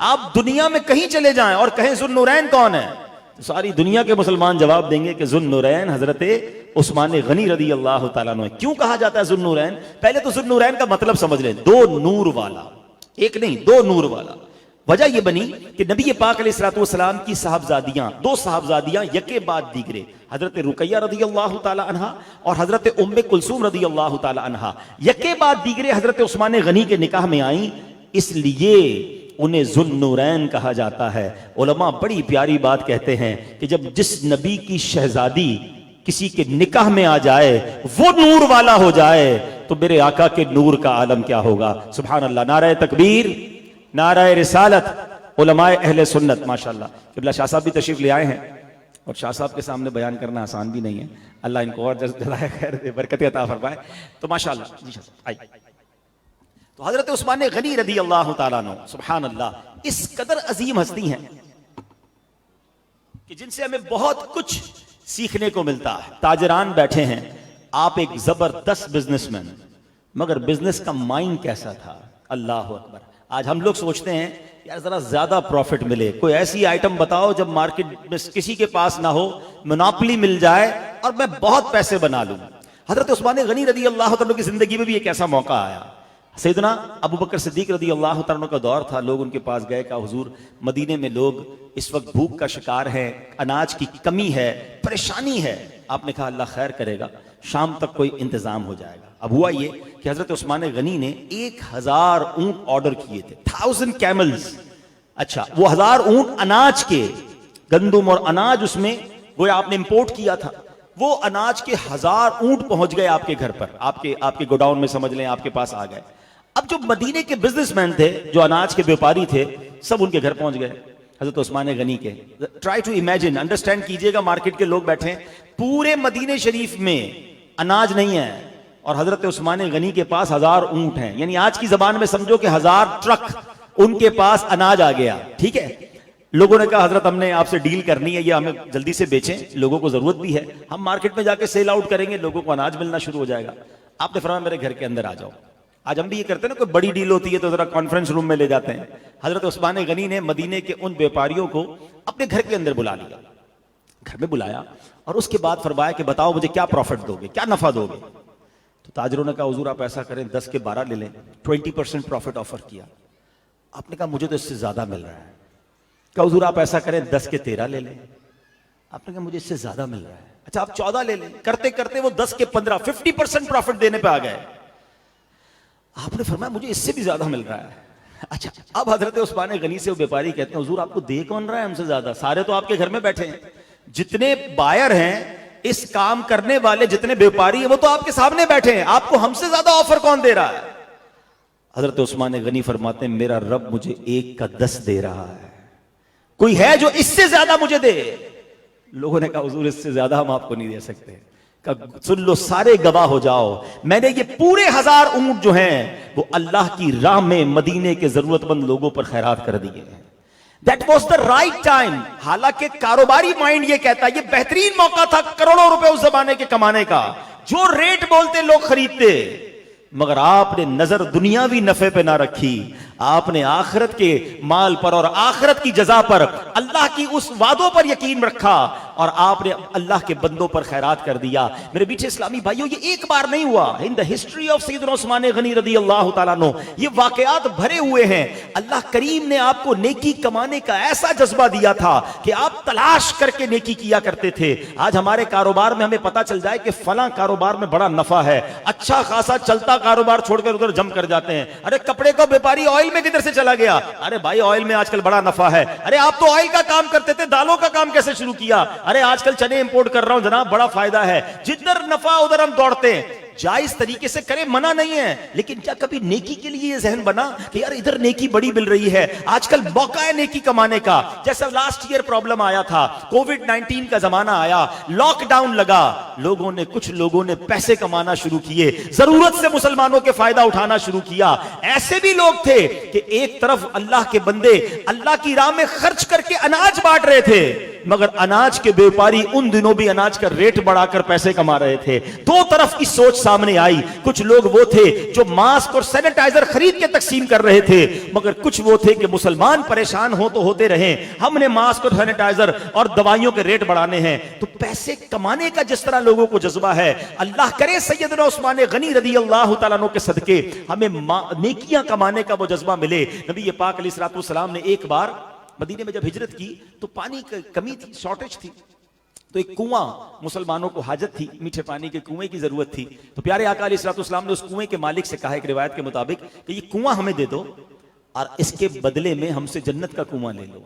आप दुनिया में कहीं चले जाएं और कहें ज़ुन्नुरैन कौन है, तो सारी दुनिया के मुसलमान जवाब देंगे कि ज़ुन्नुरैन हजरत उस्मान गनी रदी अल्लाह ताला अन्हु। क्यों कहा जाता है ज़ुन्नुरैन? पहले तो ज़ुन्नुरैन का मतलब समझ लें, दो नूर वाला, एक नहीं दो नूर वाला। वजह यह बनी कि नबी पाक अलैहिस्सलातु वस्सलाम की साहबजादियां, दो साहबजादियां यके बाद दीगरे, हजरत रुकैया रदी अल्लाह ताला अन्हा और हजरत उम्मे कुलसूम रदी अल्लाह ताला अन्हा, यके बाद दीगरे हजरत उस्मान गनी के निकाह में आई, इसलिए उन्हें ज़ुन्नुरैन कहा जाता है। उलमा बड़ी प्यारी बात कहते हैं कि जब जिस नबी की शहजादी किसी के निकाह में आ जाए, वो नूर वाला हो जाए, तो मेरे आका के नूर का आलम क्या होगा। सुभान अल्लाह, नारे तकबीर, नाराए रिसालत। उलमाए अहले सुन्नत माशाअल्लाह, किबला शाह साहब भी तशरीफ ले आए हैं और शाह साहब के सामने बयान करना आसान भी नहीं है। अल्लाह इनको और जज़ाए खैर दे, बरकत अता फरमाए। तो माशाअल्लाह जी शाह साहब आइए। तो हजरत उस्मान गनी रदी अल्लाह ताला अन्हु, सुभान अल्लाह, इस कदर अजीम हस्ती हैं कि जिनसे हमें बहुत कुछ सीखने को मिलता है। ताजरान बैठे हैं, आप एक जबरदस्त बिजनेसमैन, मगर बिजनेस का माइंड कैसा था, अल्लाह अकबर। आज हम लोग सोचते हैं यार जरा ज्यादा प्रॉफिट मिले, कोई ऐसी आइटम बताओ जब मार्केट में किसी के पास ना हो, मोनोपोली मिल जाए और मैं बहुत पैसे बना लूं। हजरत उस्मान गनी रदी अल्लाह तआला की जिंदगी में भी एक ऐसा मौका आया। सैयदना अबू बकर सिद्दीक रदी अल्लाह तआला का दौर था, लोग उनके पास गए, कहा हुजूर मदीने में लोग इस वक्त भूख का शिकार हैं, अनाज की कमी है, परेशानी है। आपने कहा अल्लाह खैर करेगा, शाम तक कोई इंतजाम हो जाएगा। अब हुआ ये कि हजरत उस्मान गनी ने 1000 ऊंट ऑर्डर किए थे, 1000 कैमल्स। अच्छा, वो 1000 ऊंट अनाज के, गंदुम और अनाज उसमें वो आपने इंपोर्ट किया था, वो अनाज के 1000 ऊंट पहुंच गए आपके घर पर, आपके गोडाउन में समझ लें, आपके पास आ गए। अब जो मदीने के बिजनेसमैन थे, जो अनाज के व्यापारी थे, सब उनके घर पहुंच गए हजरत उस्मान गनी के। ट्राई टू इमेजिन, अंडरस्टैंड कीजिएगा, मार्केट के लोग बैठे, पूरे मदीने शरीफ में अनाज नहीं है और हजरत उस्मान गनी के पास 1000 ऊंट हैं, यानी आज की जबान में समझो कि 1000 ट्रक उनके पास अनाज आ गया। ठीक है, लोगों ने कहा हजरत हमने आपसे डील करनी है, ये हमें जल्दी से बेचें, लोगों को जरूरत भी है, हम मार्केट में जाके सेल आउट करेंगे, लोगों को अनाज मिलना शुरू हो जाएगा। आपने फरमाया मेरे घर के अंदर आ जाओ। आज हम भी ये करते हैं ना, कोई बड़ी डील होती है तो जरा कॉन्फ्रेंस रूम में ले जाते हैं। हजरत उस्मान गनी ने मदीने के उन व्यापारियों को अपने घर के अंदर बुला लिया, घर में बुलाया और उसके बाद फरमाया कि बताओ मुझे क्या प्रॉफिट दोगे, क्या नफा दोगे। तो ताजरों ने कहा हुजूर आप ऐसा करें 10 के 12 ले लें, 20% प्रॉफिट ऑफर किया। आपने कहा मुझे तो इससे ज्यादा मिल रहा है। कहा हुजूर आप ऐसा करें 10 के 13 ले लें। आपने कहा मुझे इससे ज्यादा मिल रहा है। अच्छा आप 14 ले लें। करते करते वो 10 के 15, 50% प्रॉफिट देने पे आ गए। आपने फरमाया मुझे इससे भी ज्यादा मिल रहा है। अच्छा, अब हजरत उस्मान गनी से वो व्यापारी कहते हैं हुजूर आपको दे कौन रहा है हमसे ज्यादा, सारे तो आपके घर में बैठे हैं, जितने बायर हैं, इस काम करने वाले जितने व्यापारी हैं, वो तो आपके सामने बैठे हैं, आपको हमसे ज्यादा ऑफर कौन दे रहा है। हजरत उस्मान गनी फरमाते हैं मेरा रब मुझे 1 का 10 दे रहा है, कोई है जो इससे ज्यादा मुझे दे। लोगों ने कहा हुजूर इससे ज्यादा हम आपको नहीं दे सकते। सुन लो सारे गवाह हो जाओ, मैंने ये पूरे 1000 ऊंट जो हैं वो अल्लाह की राह में मदीने के जरूरतमंद लोगों पर खैरात कर दिए हैं। That was the right time. हालांकि कारोबारी माइंड ये कहता है ये बेहतरीन मौका था करोड़ों रुपए उस जमाने के कमाने का, जो रेट बोलते लोग खरीदते, मगर आपने नजर दुनियावी नफे पे ना रखी, आपने आखिरत के माल पर और आखिरत की जजा पर, अल्लाह की उस वादों पर यकीन रखा और आपने अल्लाह के बंदों पर खैरात कर दिया। मेरे बीच इस्लामी भाइयों, ये एक बार नहीं हुआ। इन द हिस्ट्री ऑफ सैयदना उस्मान गनी रदी अल्लाह ताला अन्हु ये वाकयात भरे हुए हैं। अल्लाह करीम ने आपको नेकी कमाने का ऐसा जज्बा दिया था कि आप तलाश करके नेकी किया करते थे। आज हमारे कारोबार में हमें पता चल जाए कि फला कारोबार में बड़ा नफा है, अच्छा खासा चलता कारोबार छोड़कर उधर जम कर जाते हैं। अरे कपड़े का व्यापारी ऑयल में किधर से चला गया, अरे भाई ऑयल में आजकल बड़ा नफा है। अरे आप तो ऑयल का काम करते थे, दालों का काम कैसे शुरू किया, अरे आजकल चने इंपोर्ट कर रहा हूं जनाब, बड़ा फायदा है। जिधर नफा उधर हम दौड़ते हैं। जायज तरीके से करें, मना नहीं है, लेकिन क्या कभी नेकी के लिए ये जहन बना कि यार इधर नेकी बड़ी मिल रही है, आजकल मौका है नेकी कमाने का। जैसा लास्ट ईयर प्रॉब्लम आया था, कोविड-19 का जमाना आया, लॉकडाउन लगा, कुछ लोगों ने पैसे कमाना शुरू किए, जरूरत से मुसलमानों के फायदा उठाना शुरू किया। ऐसे भी लोग थे कि एक तरफ अल्लाह के बंदे अल्लाह की राह में खर्च करके अनाज बांट रहे थे, मगर अनाज के व्यापारी उन दिनों भी अनाज का रेट बढ़ाकर पैसे कमा रहे थे। दो तरफ की सोच सामने आई। कुछ लोग वो थे जो मास्क और सैनिटाइजर खरीद के तकसीम कर रहे थे, मगर कुछ वो थे कि मुसलमान परेशान हो तो होते रहे, हमने मास्क और सैनिटाइजर और दवाइयों के रेट बढ़ाने हैं। तो पैसे कमाने का जिस तरह लोगों को जज्बा है, अल्लाह करे सैयदना उस्मान गनी रदी अल्लाह तआला अन्हु के सदके हमें नेकियां कमाने का वो जज्बा मिले। नबी पाक अलैहिस्सलातु वस्सलाम ने एक बार मदीने में जब हिजरत की तो पानी की कमी थी, शॉर्टेज थी, तो एक कुआं मुसलमानों को हाजत थी, मीठे पानी के कुएं की जरूरत थी। तो प्यारे आका अलैहिस्सलातु वस्सलाम ने उस कुएं के मालिक से कहा, एक रिवायत के मुताबिक, कि ये कुआं हमें दे दो और इसके बदले में हमसे जन्नत का कुआं ले लो।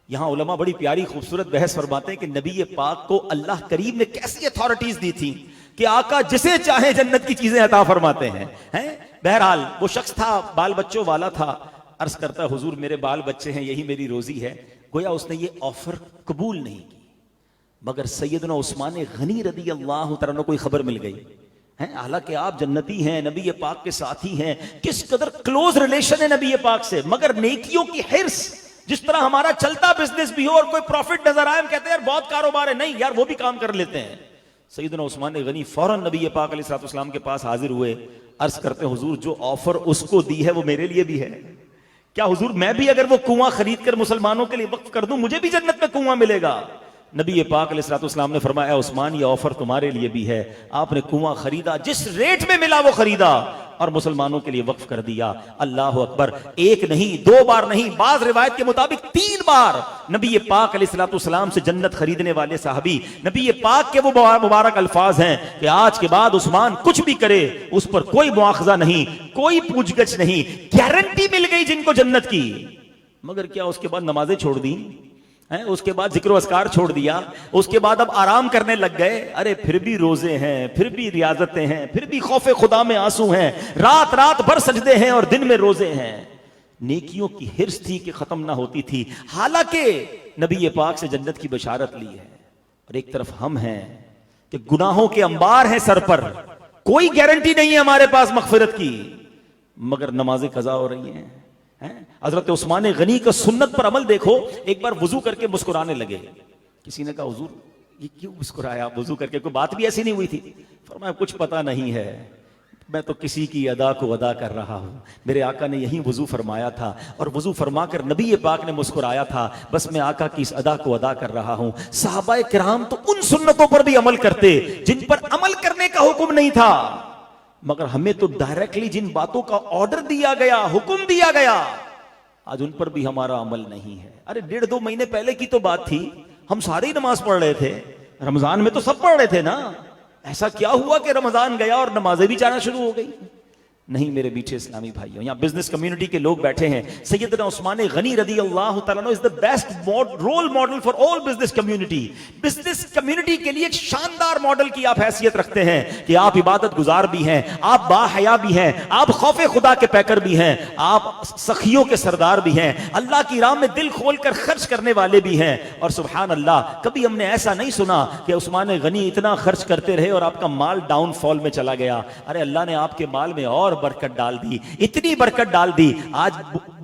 यहां उलमा बड़ी प्यारी खूबसूरत बहस फरमाते हैं कि नबी पाक को अल्लाह करीम ने कैसी अथॉरिटीज दी थी कि आका जिसे चाहे जन्नत की चीजें अता फरमाते हैं। बहरहाल वो शख्स था, बाल बच्चों वाला था, अर्ज करता हुजूर मेरे बाल बच्चे हैं, यही मेरी रोजी है। गोया उसने ये ऑफर कबूल नहीं की, मगर सैयदना उस्मान गनी रदी अल्लाह तआला को कोई खबर मिल गई है, हालांकि आप जन्नती हैं, नबी पाक के साथी हैं, किस कदर क्लोज रिलेशन है नबी पाक से, मगर नेकियों की हिर्स, जिस तरह हमारा चलता बिजनेस भी हो और कोई प्रॉफिट नजर आए, हम कहते हैं यार बहुत कारोबार है, नहीं यार वो भी काम कर लेते हैं। सैयदना उस्मान गनी फौरन नबी पाक अलैहिस्सलातु वस्सलाम के पास हाजिर हुए, अर्ज करते हुजूर जो ऑफर उसको दी है वो मेरे लिए भी है, क्या हुजूर मैं भी अगर वो कुआं खरीद कर मुसलमानों के लिए वक्फ कर दूं, मुझे भी जन्नत में कुआं मिलेगा? नबी पाक अलैहिस्सलातु वस्सलाम ने फरमाया, उस्मान ये ऑफर तुम्हारे लिए भी है। आपने कुआं खरीदा, जिस रेट में मिला वो खरीदा और मुसलमानों के लिए वक्फ कर दिया। अल्लाह अकबर। एक नहीं, दो बार नहीं, बाज रिवायत के मुताबिक 3 बार नबी पाक अलैहिस्सलातु वस्सलाम से जन्नत खरीदने वाले साहबी, नबी पाक के वो मुबारक अल्फाज हैं कि आज के बाद उस्मान कुछ भी करे उस पर कोई मुआखजा नहीं, कोई पूछगछ नहीं, गारंटी मिल गई जिनको जन्नत की। मगर क्या उसके बाद नमाजें छोड़ दी, उसके बाद जिक्र अस्कार छोड़ दिया, उसके बाद अब आराम करने लग गए? अरे फिर भी रोजे हैं, फिर भी रियाजतें हैं, फिर भी खौफे खुदा में आंसू हैं, रात रात भर सजदे हैं और दिन में रोजे हैं। नेकियों की हिर्स थी कि खत्म ना होती थी, हालांकि नबी पाक से जन्नत की बशारत ली है। और एक तरफ हम हैं कि गुनाहों के अंबार हैं सर पर, कोई गारंटी नहीं है हमारे पास मगफिरत की, मगर नमाजें कजा हो रही हैं। हजरत उस्मान गनी का सुन्नत पर अमल देखो, एक बार वजू करके मुस्कुराने लगे। किसी ने कहा हुजूर ये क्यों मुस्कुराया वजू करके, कोई बात भी ऐसी नहीं हुई थी? फरमाया कुछ पता नहीं है, मैं तो किसी की अदा को अदा कर रहा हूं। मेरे आका ने यही वजू फरमाया था और वजू फरमाकर नबी पाक ने मुस्कुराया था, बस मैं आका की इस अदा को अदा कर रहा हूं। सहाबाए किराम तो उन सुन्नतों पर भी अमल करते जिन पर अमल करने का हुक्म नहीं था, मगर हमें तो डायरेक्टली जिन बातों का ऑर्डर दिया गया, हुक्म दिया गया, आज उन पर भी हमारा अमल नहीं है। अरे 1.5-2 महीने पहले की तो बात थी, हम सारे ही नमाज पढ़ रहे थे, रमजान में तो सब पढ़ रहे थे ना। ऐसा क्या हुआ कि रमजान गया और नमाजें भी जाना शुरू हो गई? नहीं मेरे मीठे इस्लामी भाइयों, यहाँ बिजनेस कम्युनिटी के लोग बैठे हैं। सैयदना उस्मान गनी रदी अल्लाह तआला अन्हु is the best role model for all business community. Business community के लिए एक शानदार मॉडल की आप हैसियत रखते हैं कि आप इबादत गुजार भी हैं, आप बाहया भी हैं, आप खौफे खुदा के पैकर भी हैं, आप सखियों के सरदार भी हैं, अल्लाह की राह में दिल खोल कर खर्च करने वाले भी हैं। और सुभान अल्लाह, कभी हमने ऐसा नहीं सुना कि उस्मान गनी इतना खर्च करते रहे और आपका माल डाउनफॉल में चला गया। अरे अल्लाह ने आपके माल में और बरकत डाल दी, इतनी बरकत डाल दी। आज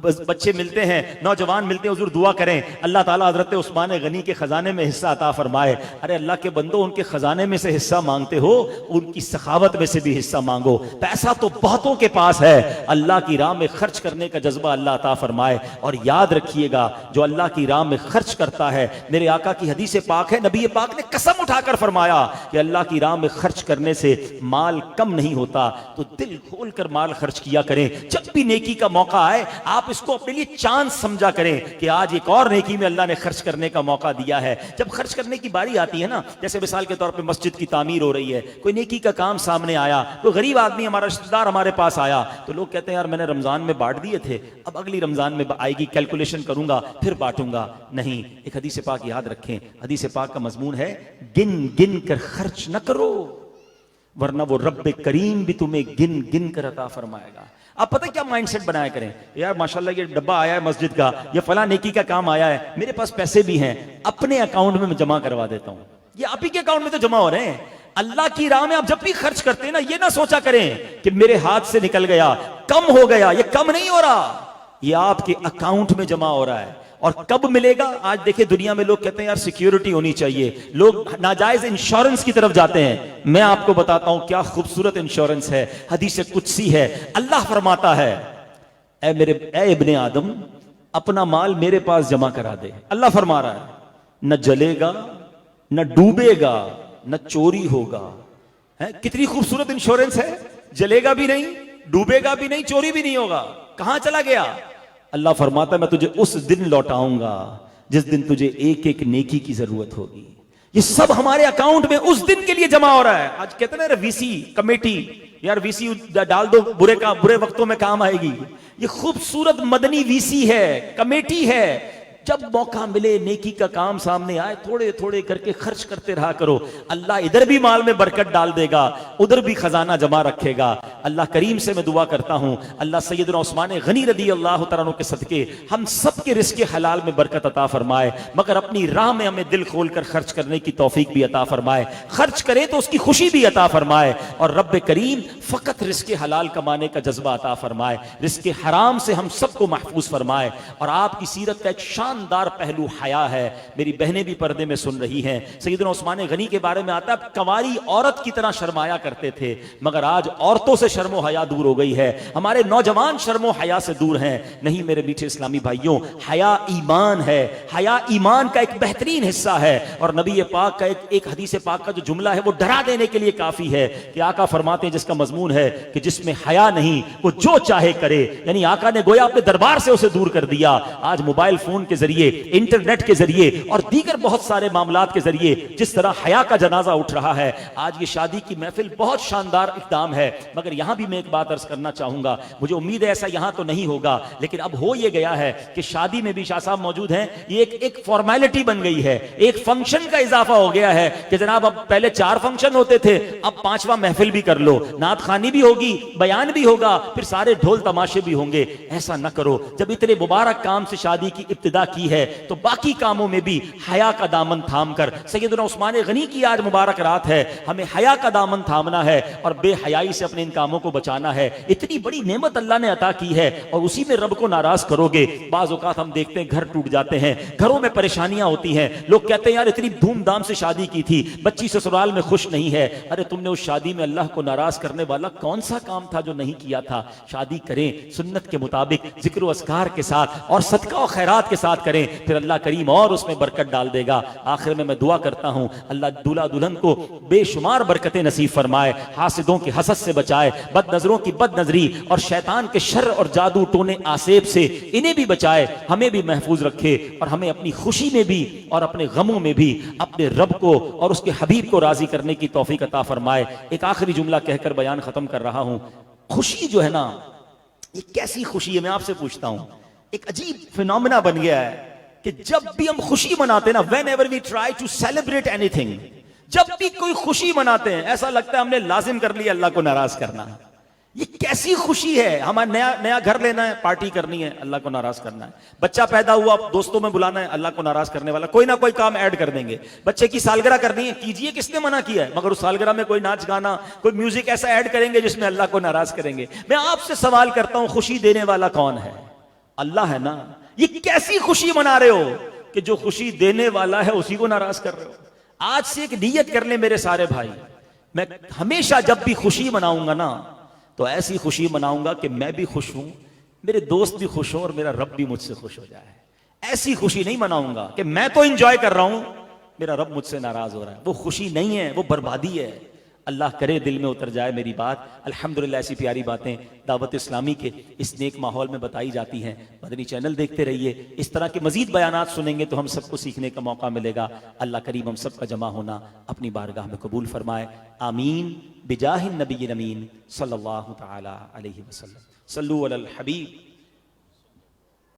बच्चे मिलते हैं, नौजवान मिलते हैं, हुजूर दुआ करें अल्लाह ताला हजरत उस्मान गनी के खजाने में हिस्सा अता फरमाए। अरे अल्लाह के बंदो, उनके खजाने में से हिस्सा मांगते हो, उनकी सखावत में से भी हिस्सा मांगो। पैसा तो बहुतों के पास है, अल्लाह की राह में खर्च करने का जज्बा अल्लाह अता फरमाए। और याद रखिएगा, जो अल्लाह की राह में खर्च करता है, मेरे आका की हदीस पाक है, नबी पाक ने कसम उठाकर फरमाया कि अल्लाह की राह में खर्च करने से माल कम नहीं होता। तो दिल खोल कर माल खर्च किया करें। जब भी नेकी का मौका आए, आप इसको अपने लिए चांस समझा करें कि आज एक और नेकी में अल्लाह ने खर्च करने का मौका दिया है। जब खर्च करने की बारी आती है ना, जैसे मिसाल के तौर पे मस्जिद की तामीर हो रही है, कोई नेकी का काम सामने आया, कोई गरीब आदमी हमारा रिश्तेदार हमारे पास आया, तो लोग कहते हैं यार मैंने रमजान में बांट दिए थे, अब अगली रमजान में आएगी, कैलकुलेशन करूंगा फिर बांटूंगा। नहीं, एक हदीस पाक याद रखें, हदीस पाक का मजमून है, गिन गिन कर खर्च न करो, वरना वो रब्बे करीम भी तुम्हें गिन गिन कर अता फरमाएगा। आप पता क्या माइंडसेट बनाया करें, यार माशाल्लाह ये डब्बा आया है मस्जिद का, ये फला नेकी का काम आया है, मेरे पास पैसे भी हैं, अपने अकाउंट में मैं जमा करवा देता हूं। ये आप ही के अकाउंट में तो जमा हो रहे हैं। अल्लाह की राह में आप जब भी खर्च करते हैं ना, ये ना सोचा करें कि मेरे हाथ से निकल गया, कम हो गया। ये कम नहीं हो रहा, ये आपके अकाउंट में जमा हो रहा है। और कब मिलेगा? आज देखिए दुनिया में लोग कहते हैं यार सिक्योरिटी होनी चाहिए, लोग नाजायज इंश्योरेंस की तरफ जाते हैं। मैं आपको बताता हूं क्या खूबसूरत इंश्योरेंस है, हदीस कुदसी है। अल्लाह फरमाता है, ए इब्ने आदम, अपना माल मेरे पास जमा करा दे। अल्लाह फरमा रहा है, न जलेगा, न डूबेगा, न चोरी होगा। है कितनी खूबसूरत इंश्योरेंस है, जलेगा भी नहीं, डूबेगा भी नहीं, चोरी भी नहीं होगा। कहां चला गया? अल्लाह फरमाता है मैं तुझे उस दिन लौटाऊंगा जिस दिन तुझे एक एक नेकी की जरूरत होगी। ये सब हमारे अकाउंट में उस दिन के लिए जमा हो रहा है। आज कहते हैं ना वीसी कमेटी, यार वीसी डाल दो, बुरे वक्तों में काम आएगी। ये खूबसूरत मदनी वीसी है, कमेटी है। जब मौका मिले, नेकी का काम सामने आए, थोड़े थोड़े करके खर्च करते रहा करो। अल्लाह इधर भी माल में बरकत डाल देगा, उधर भी खजाना जमा रखेगा। अल्लाह करीम से मैं दुआ करता हूं, अल्लाह सैयदना उस्मान गनी रदी अल्लाह तआला अन्हु के सदके हम सब के रिज़्क़ हलाल में बरकत अता फरमाए, मगर अपनी राह में हमें दिल खोल कर खर्च करने की तौफीक भी अता फरमाए। खर्च करें तो उसकी खुशी भी अता फरमाए, और रब्बे करीम फकत रिज़्क़ हलाल कमाने का जज्बा अता फरमाए, रिज़्क़ हराम से हम सबको महफूज फरमाए। और आपकी सीरत का एक शानदार पहलू हया है। मेरी बहनें भी पर्दे में सुन रही हैं। सैयदना उस्मान गनी के बारे में आता है, कंवारी औरत की तरह शर्माया करते थे, मगर आज औरतों से शर्मो हया दूर हो गई है। हमारे नौजवान शर्मो हया से दूर हैं। नहीं मेरे मीठे इस्लामी भाइयों, हया ईमान है, हया ईमान का एक बेहतरीन हिस्सा है। और नबी पाक का एक हदीस पाक का जो जुमला है वो डरा देने के लिए काफी है कि आका फरमाते हैं, जिसका मजमून है कि जिसमें हया नहीं वो जो चाहे करे। यानी आका ने गोया अपने दरबार से उसे दूर कर दिया। आज मोबाइल फोन के जरिए, इंटरनेट के जरिए और दीगर बहुत सारे मामलात के जरिए जिस तरह हया का जनाजा उठ रहा है। आज ये शादी की महफिल बहुत शानदार इक़दाम है, मगर यहां भी मैं एक बात अर्ज करना चाहूंगा। मुझे उम्मीद है ऐसा यहां तो नहीं होगा, लेकिन अब हो ये गया है कि शादी में भी शाह साहब मौजूद हैं। ये एक फॉर्मेलिटी बन गई है, एक फंक्शन का इजाफा हो गया है कि जनाब अब पहले 4 फंक्शन होते थे, अब 5वां महफिल भी कर लो, नात खानी भी होगी, बयान भी होगा, फिर सारे ढोल तमाशे भी होंगे। ऐसा न करो। जब इतने मुबारक काम से शादी की इब्तिदा की है तो बाकी कामों में भी हया का दामन थाम कर, सैयदना उस्मान गनी की आज मुबारक रात है, हमें हया का दामन थामना है और बेहयाई से अपने इन कामों को बचाना है। इतनी बड़ी नेमत अल्लाह ने अता की है और उसी में रब को नाराज करोगे। बाज़ औक़ात हम देखते हैं घर टूट जाते हैं, घरों में परेशानियां होती हैं। लोग कहते हैं यार इतनी धूमधाम से शादी की थी, बच्ची ससुराल में खुश नहीं है। अरे तुमने उस शादी में अल्लाह को नाराज करने वाला कौन सा काम था जो नहीं किया था? शादी करें सुन्नत के मुताबिक, जिक्र व अस्कार के साथ और सदका और खैरात के साथ करें, फिर अल्लाह करीम और उसमें बरकत डाल देगा। आखिर में मैं दुआ करता हूं, अल्लाह दूल्हा दुल्हन को बेशुमार बरकतें नसीब फरमाए, हासिदों की हसद से बचाए, बद नजरों की बद नजरी और शैतान के शर और जादू टोने आसेब से इन्हें भी बचाए, हमें भी महफूज रखे और हमें अपनी खुशी में भी और अपने गमों में भी अपने रब को और उसके हबीब को राजी करने की तौफीक अता फरमाए। एक आखिरी जुमला कहकर बयान खत्म कर रहा हूं। खुशी जो है ना, ये कैसी खुशी है मैं आपसे पूछता हूं। एक अजीब फिनोमेना बन गया है कि जब भी हम खुशी मनाते हैं ना, whenever we try to celebrate anything, जब भी कोई खुशी मनाते हैं ऐसा लगता है हमने लाजिम कर लिया अल्लाह को नाराज करना। ये कैसी खुशी है? हमारा नया घर लेना है, पार्टी करनी है, अल्लाह को नाराज करना है। बच्चा पैदा हुआ, दोस्तों में बुलाना है, अल्लाह को नाराज करने वाला। कोई ना कोई काम ऐड कर देंगे। बच्चे की सालगिरह करनी है, कीजिए, किसने मना किया है? मगर उस सालगिरह में कोई नाच गाना, कोई म्यूजिक ऐसा ऐड करेंगे जिसमें अल्लाह को नाराज करेंगे। मैं आपसे सवाल करता हूं, खुशी देने वाला कौन है? अल्लाह है ना। ये कैसी खुशी मना रहे हो कि जो खुशी देने वाला है उसी को नाराज कर रहे हो? आज से एक नियत कर ले मेरे सारे भाई, मैं हमेशा जब भी खुशी मनाऊंगा ना तो ऐसी खुशी मनाऊंगा कि मैं भी खुश हूं, मेरे दोस्त भी खुश हों और मेरा रब भी मुझसे खुश हो जाए। ऐसी खुशी नहीं मनाऊंगा कि मैं तो एंजॉय कर रहा हूं, मेरा रब मुझसे नाराज हो रहा है। वो खुशी नहीं है, वो बर्बादी है। अल्लाह करे दिल में उतर जाए मेरी बात। अल्हम्दुलिल्लाह ऐसी प्यारी बातें दावत इस्लामी के इस नेक माहौल में बताई जाती हैं। मदनी चैनल देखते रहिए, इस तरह के मजीद बयानात सुनेंगे तो हम सबको सीखने का मौका मिलेगा। अल्लाह करीम हम सबका जमा होना अपनी बारगाह में कबूल फरमाए। आमीन बिजाहिन नबी अमीन सल्लल्लाहु तआला अलैहि वसल्लम। सल्लु अलल हबीब